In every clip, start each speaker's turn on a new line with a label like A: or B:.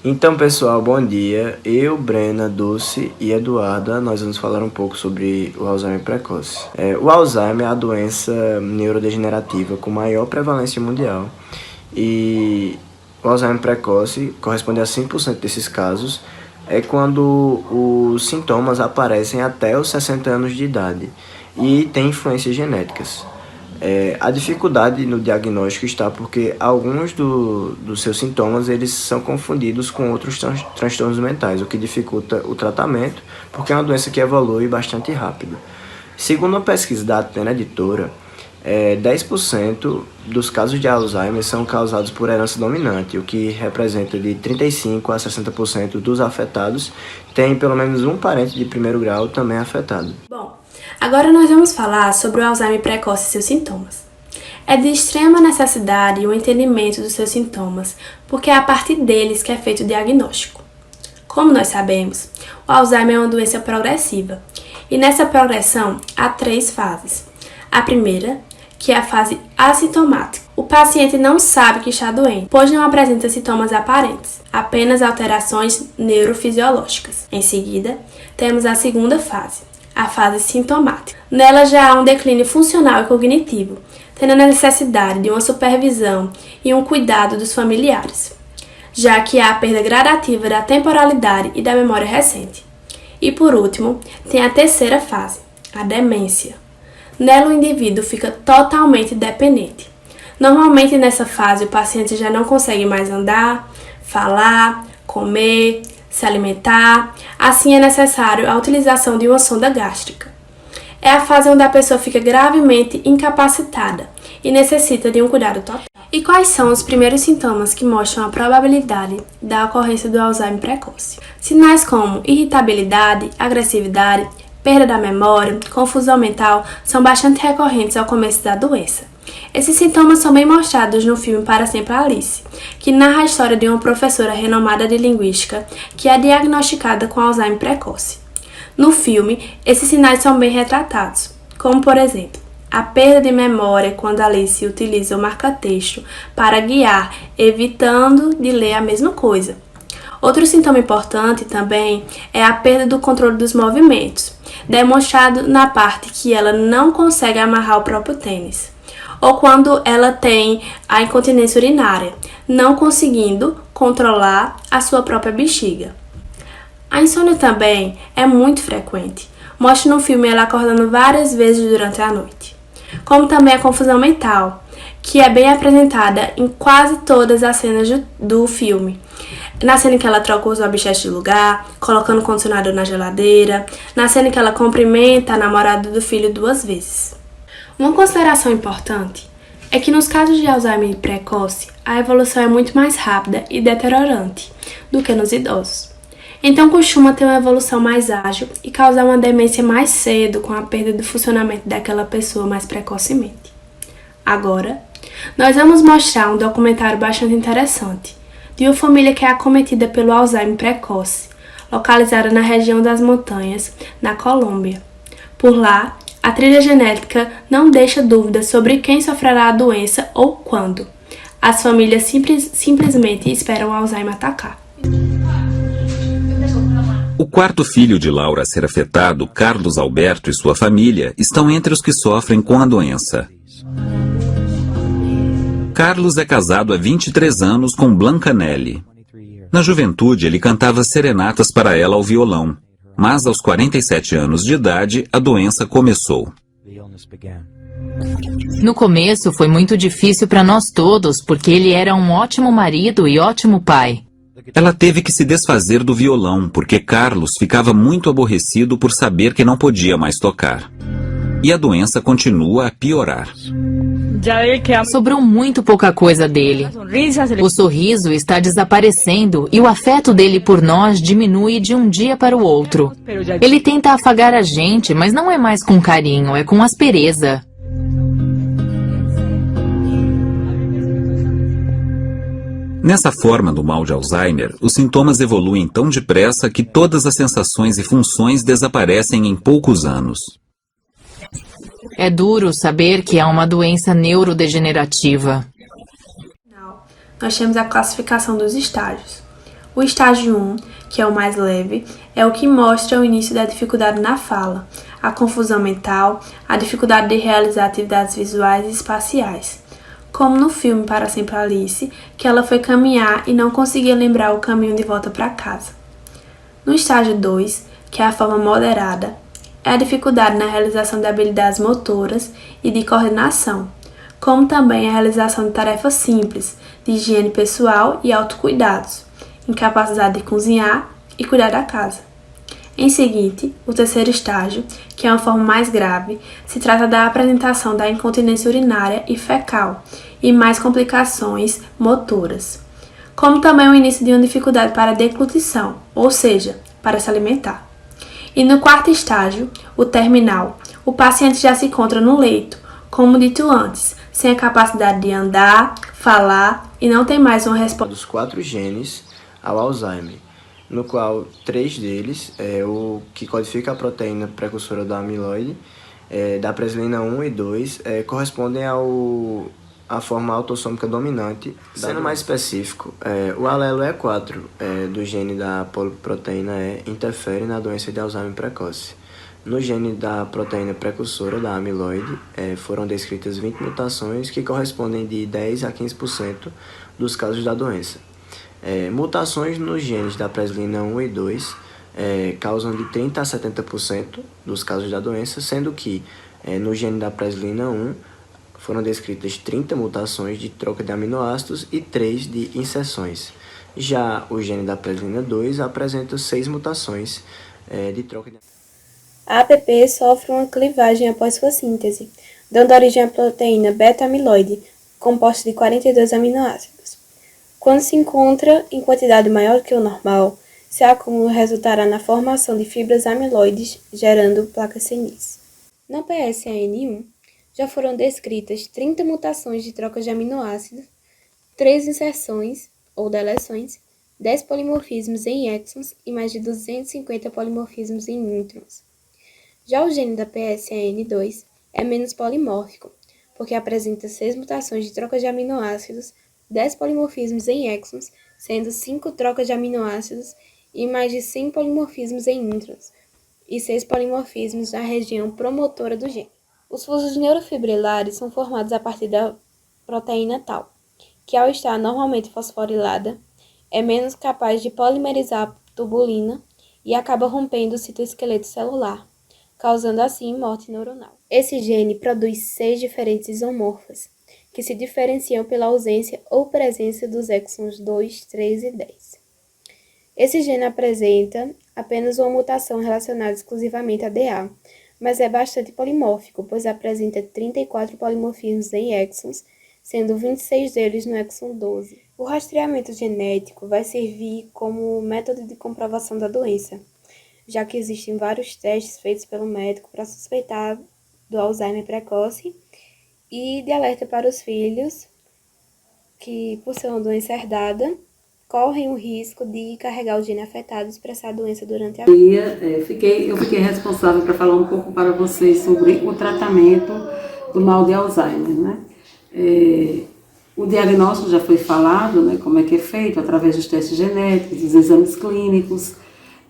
A: Então, pessoal, bom dia. Eu, Brena, Dulce e Eduarda, nós vamos falar um pouco sobre o Alzheimer precoce. O Alzheimer é a doença neurodegenerativa com maior prevalência mundial e o Alzheimer precoce corresponde a 5% desses casos. É quando os sintomas aparecem até os 60 anos de idade e tem influências genéticas. A dificuldade no diagnóstico está porque alguns dos seus sintomas eles são confundidos com outros transtornos mentais, o que dificulta o tratamento, porque é uma doença que evolui bastante rápido. Segundo uma pesquisa da Atena Editora, 10% dos casos de Alzheimer são causados por herança dominante, o que representa de 35% a 60% dos afetados tem pelo menos um parente de primeiro grau também afetado.
B: Bom, agora nós vamos falar sobre o Alzheimer precoce e seus sintomas. É de extrema necessidade o entendimento dos seus sintomas, porque é a partir deles que é feito o diagnóstico. Como nós sabemos, o Alzheimer é uma doença progressiva, e nessa progressão há 3 fases. A primeira, que é a fase assintomática. O paciente não sabe que está doente, pois não apresenta sintomas aparentes, apenas alterações neurofisiológicas. Em seguida, temos a segunda fase, a fase sintomática. Nela já há um declínio funcional e cognitivo, tendo a necessidade de uma supervisão e um cuidado dos familiares, já que há a perda gradativa da temporalidade e da memória recente. E por último, tem a terceira fase, a demência. Nela o indivíduo fica totalmente dependente. Normalmente nessa fase o paciente já não consegue mais andar, falar, comer, se alimentar, assim é necessário a utilização de uma sonda gástrica. É a fase onde a pessoa fica gravemente incapacitada e necessita de um cuidado total. E quais são os primeiros sintomas que mostram a probabilidade da ocorrência do Alzheimer precoce? Sinais como irritabilidade, agressividade, perda da memória, confusão mental são bastante recorrentes ao começo da doença. Esses sintomas são bem mostrados no filme Para Sempre Alice, que narra a história de uma professora renomada de linguística que é diagnosticada com Alzheimer precoce. No filme, esses sinais são bem retratados, como por exemplo, a perda de memória quando Alice utiliza o marca-texto para guiar, evitando de ler a mesma coisa. Outro sintoma importante também é a perda do controle dos movimentos, demonstrado na parte que ela não consegue amarrar o próprio tênis, ou quando ela tem a incontinência urinária, não conseguindo controlar a sua própria bexiga. A insônia também é muito frequente, mostra no filme ela acordando várias vezes durante a noite, como também a confusão mental, que é bem apresentada em quase todas as cenas do filme. Na cena em que ela troca os objetos de lugar, colocando o condicionador na geladeira, na cena em que ela cumprimenta a namorada do filho 2 vezes. Uma consideração importante é que nos casos de Alzheimer precoce, a evolução é muito mais rápida e deteriorante do que nos idosos. Então costuma ter uma evolução mais ágil e causar uma demência mais cedo com a perda do funcionamento daquela pessoa mais precocemente. Agora, nós vamos mostrar um documentário bastante interessante de uma família que é acometida pelo Alzheimer precoce, localizada na região das montanhas, na Colômbia. Por lá, a trilha genética não deixa dúvidas sobre quem sofrerá a doença ou quando. As famílias simplesmente esperam o Alzheimer atacar.
C: O quarto filho de Laura a ser afetado, Carlos Alberto, e sua família estão entre os que sofrem com a doença. Carlos é casado há 23 anos com Blanca Nelly. Na juventude, ele cantava serenatas para ela ao violão, mas aos 47 anos de idade, a doença começou.
D: No começo foi muito difícil para nós todos, porque ele era um ótimo marido e ótimo pai.
C: Ela teve que se desfazer do violão, porque Carlos ficava muito aborrecido por saber que não podia mais tocar. E a doença continua a piorar.
D: Sobrou muito pouca coisa dele. O sorriso está desaparecendo e o afeto dele por nós diminui de um dia para o outro. Ele tenta afagar a gente, mas não é mais com carinho, é com aspereza.
C: Nessa forma do mal de Alzheimer, os sintomas evoluem tão depressa que todas as sensações e funções desaparecem em poucos anos.
D: É duro saber que é uma doença neurodegenerativa.
B: Nós temos a classificação dos estágios. O estágio 1, que é o mais leve, é o que mostra o início da dificuldade na fala, a confusão mental, a dificuldade de realizar atividades visuais e espaciais. Como no filme Para Sempre Alice, que ela foi caminhar e não conseguia lembrar o caminho de volta para casa. No estágio 2, que é a forma moderada, é a dificuldade na realização de habilidades motoras e de coordenação, como também a realização de tarefas simples, de higiene pessoal e autocuidados, incapacidade de cozinhar e cuidar da casa. Em seguida, o terceiro estágio, que é uma forma mais grave, se trata da apresentação da incontinência urinária e fecal e mais complicações motoras, como também o início de uma dificuldade para a deglutição, ou seja, para se alimentar. E no quarto estágio, o terminal, o paciente já se encontra no leito, como dito antes, sem a capacidade de andar, falar e não tem mais uma resposta
A: dos 4 genes ao Alzheimer, no qual 3 deles, o que codifica a proteína precursora da amiloide, da presilina 1 e 2, correspondem à forma autossômica dominante. Sendo mais específico, o alelo E4 do gene da poliproteína E interfere na doença de Alzheimer precoce. No gene da proteína precursora da amiloide, foram descritas 20 mutações que correspondem de 10 a 15% dos casos da doença. Mutações nos genes da presilina 1 e 2 causam de 30 a 70% dos casos da doença, sendo que no gene da presilina 1 foram descritas 30 mutações de troca de aminoácidos e 3 de inserções. Já o gene da presilina 2 apresenta 6 mutações de troca de
B: A APP sofre uma clivagem após sua síntese, dando origem à proteína beta-amiloide, composta de 42 aminoácidos. Quando se encontra em quantidade maior que o normal, seu acúmulo resultará na formação de fibras amiloides, gerando placas senis. Na PSAN1, já foram descritas 30 mutações de trocas de aminoácidos, 3 inserções ou deleções, 10 polimorfismos em exons e mais de 250 polimorfismos em introns. Já o gene da PSAN2 é menos polimórfico, porque apresenta 6 mutações de trocas de aminoácidos, 10 polimorfismos em exons, sendo 5 trocas de aminoácidos e mais de 100 polimorfismos em introns, e 6 polimorfismos na região promotora do gene. Os fusos neurofibrilares são formados a partir da proteína tau, que ao estar normalmente fosforilada, é menos capaz de polimerizar a tubulina e acaba rompendo o citoesqueleto celular, causando assim morte neuronal. Esse gene produz 6 diferentes isomorfas, que se diferenciam pela ausência ou presença dos exons 2, 3 e 10. Esse gene apresenta apenas uma mutação relacionada exclusivamente a DA, mas é bastante polimórfico, pois apresenta 34 polimorfismos em exons, sendo 26 deles no exon 12. O rastreamento genético vai servir como método de comprovação da doença, já que existem vários testes feitos pelo médico para suspeitar do Alzheimer precoce e de alerta para os filhos que, por ser uma doença herdada, correm o risco de carregar o gene afetado e expressar a doença durante a vida.
E: Eu fiquei responsável para falar um pouco para vocês sobre o tratamento do mal de Alzheimer, né? O diagnóstico já foi falado, né, como é que é feito, através dos testes genéticos, dos exames clínicos,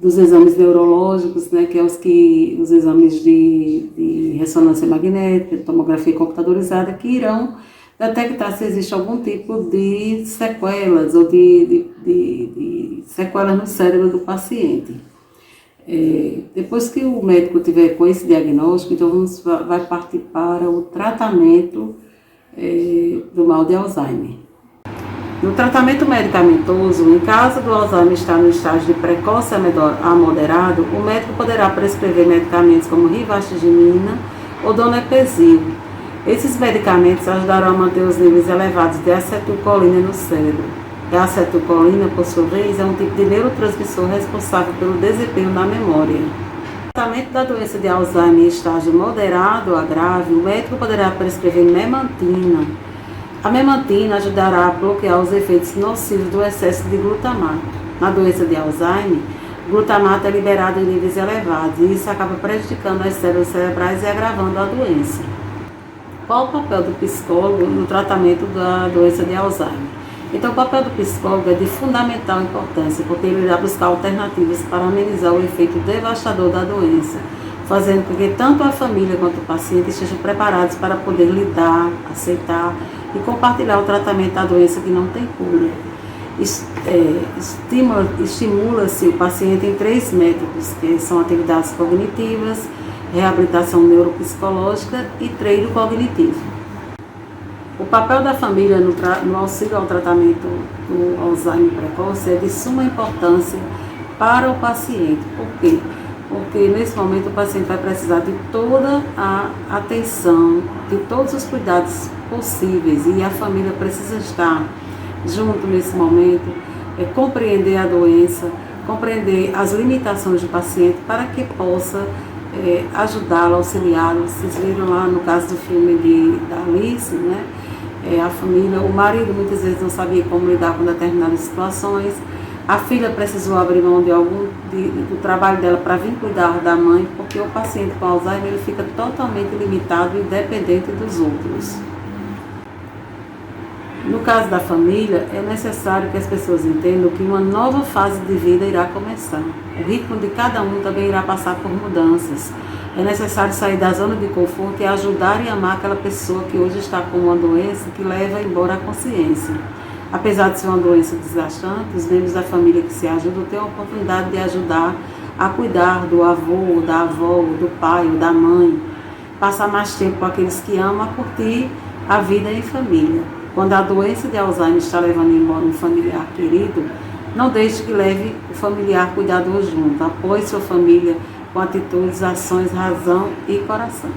E: dos exames neurológicos, né, que é os exames de ressonância magnética, tomografia computadorizada, que irão detectar se existe algum tipo de sequelas ou de sequelas no cérebro do paciente. Depois que o médico tiver com esse diagnóstico, então vai partir para o tratamento do mal de Alzheimer. No tratamento medicamentoso, em caso do Alzheimer estar no estágio de precoce a moderado, o médico poderá prescrever medicamentos como rivastigmina ou donepezil. Esses medicamentos ajudarão a manter os níveis elevados de acetilcolina no cérebro. A acetilcolina, por sua vez, é um tipo de neurotransmissor responsável pelo desempenho na memória. No tratamento da doença de Alzheimer em estágio moderado a grave, o médico poderá prescrever memantina. A memantina ajudará a bloquear os efeitos nocivos do excesso de glutamato. Na doença de Alzheimer, o glutamato é liberado em níveis elevados e isso acaba prejudicando as células cerebrais e agravando a doença. Qual o papel do psicólogo no tratamento da doença de Alzheimer? Então, o papel do psicólogo é de fundamental importância, porque ele irá buscar alternativas para amenizar o efeito devastador da doença, fazendo com que tanto a família quanto o paciente estejam preparados para poder lidar, aceitar e compartilhar o tratamento da doença que não tem cura. Estimula-se o paciente em 3 métodos, que são atividades cognitivas, reabilitação neuropsicológica e treino cognitivo. O papel da família no auxílio ao tratamento do Alzheimer precoce é de suma importância para o paciente. Por quê? Porque nesse momento o paciente vai precisar de toda a atenção, de todos os cuidados possíveis, e a família precisa estar junto nesse momento, compreender a doença, compreender as limitações do paciente para que possa ajudá-lo, auxiliá-lo. Vocês viram lá no caso do filme da Alice, né? A família, o marido muitas vezes não sabia como lidar com determinadas situações, a filha precisou abrir mão do trabalho dela para vir cuidar da mãe, porque o paciente com Alzheimer ele fica totalmente limitado e dependente dos outros. No caso da família, é necessário que as pessoas entendam que uma nova fase de vida irá começar. O ritmo de cada um também irá passar por mudanças. É necessário sair da zona de conforto e ajudar e amar aquela pessoa que hoje está com uma doença que leva embora a consciência. Apesar de ser uma doença desgastante, os membros da família que se ajudam têm a oportunidade de ajudar a cuidar do avô, da avó, do pai, ou da mãe. Passar mais tempo com aqueles que amam, a curtir a vida em família. Quando a doença de Alzheimer está levando embora um familiar querido, não deixe que leve o familiar cuidador junto. Apoie sua família com atitudes, ações, razão e coração.